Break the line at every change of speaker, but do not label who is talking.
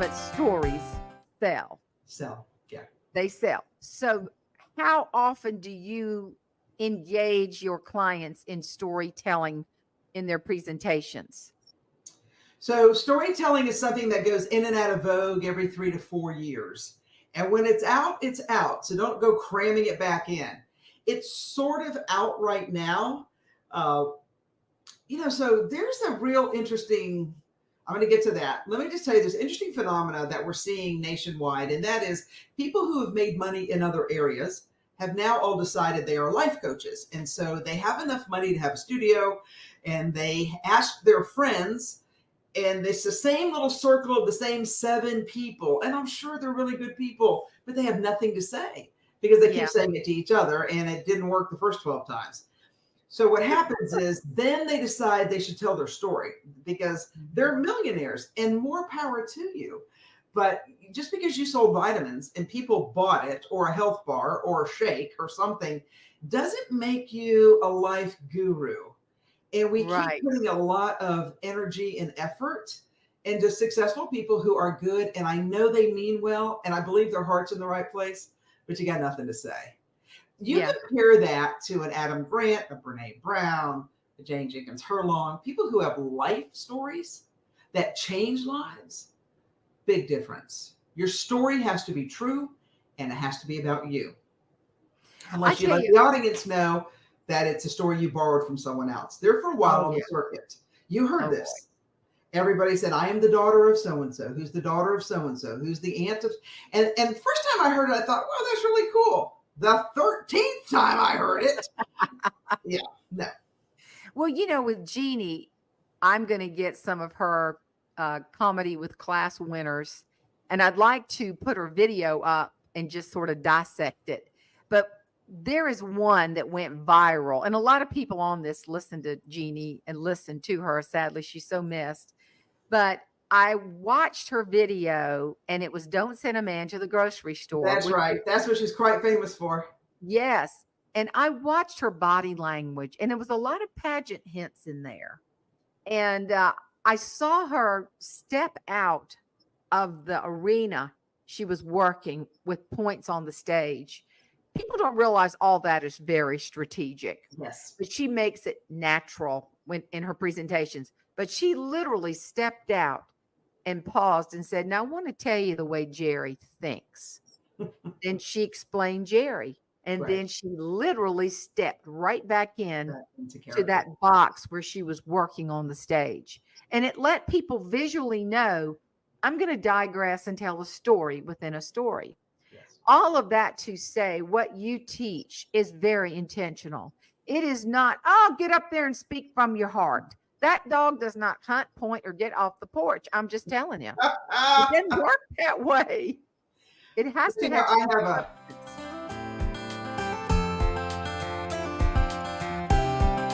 but stories sell.
Sell. Yeah.
They sell. So how often do you engage your clients in storytelling in their presentations?
So storytelling is something that goes in and out of vogue every 3 to 4 years. And when it's out, it's out. So don't go cramming it back in. It's sort of out right now. So there's a real interesting, I'm going to get to that. Let me just tell you this interesting phenomena that we're seeing nationwide. And that is people who have made money in other areas have now all decided they are life coaches. And so they have enough money to have a studio, and they ask their friends, and it's the same little circle of the same 7 people. And I'm sure they're really good people, but they have nothing to say because they keep saying it to each other, and it didn't work the first 12 times. So what happens is then they decide they should tell their story because they're millionaires, and more power to you. But just because you sold vitamins and people bought it, or a health bar or a shake or something, doesn't make you a life guru. And we keep putting a lot of energy and effort into successful people who are good. And I know they mean well, and I believe their heart's in the right place, but you got nothing to say. You compare that to an Adam Grant, a Brene Brown, a Jane Jenkins Herlong, people who have life stories that change lives. Big difference. Your story has to be true, and it has to be about you. Unless you let the audience know that it's a story you borrowed from someone else. There for a while on the circuit. You heard this. Everybody said, I am the daughter of so-and-so, who's the daughter of so-and-so, who's the aunt of, and first time I heard it, I thought, wow, that's really cool. The 13th time I heard it. No.
Well, with Jeannie, I'm going to get some of her comedy with class winners, and I'd like to put her video up and just sort of dissect it. But there is one that went viral, and a lot of people on this listen to Jeannie and listen to her. Sadly, she's so missed. But I watched her video, and it was Don't Send a Man to the Grocery Store.
That's right. That's what she's quite famous for.
Yes. And I watched her body language, and there was a lot of pageant hints in there. And I saw her step out of the arena she was working with points on the stage. People don't realize all that is very strategic.
Yes.
But she makes it natural when in her presentations. But she literally stepped out and paused and said, now I want to tell you the way Jerry thinks. Then she explained Jerry. And then she literally stepped right back in to that box where she was working on the stage. And it let people visually know, I'm going to digress and tell a story within a story. Yes. All of that to say what you teach is very intentional. It is not, get up there and speak from your heart. That dog does not hunt, point, or get off the porch. I'm just telling you. It doesn't work that way. It has to have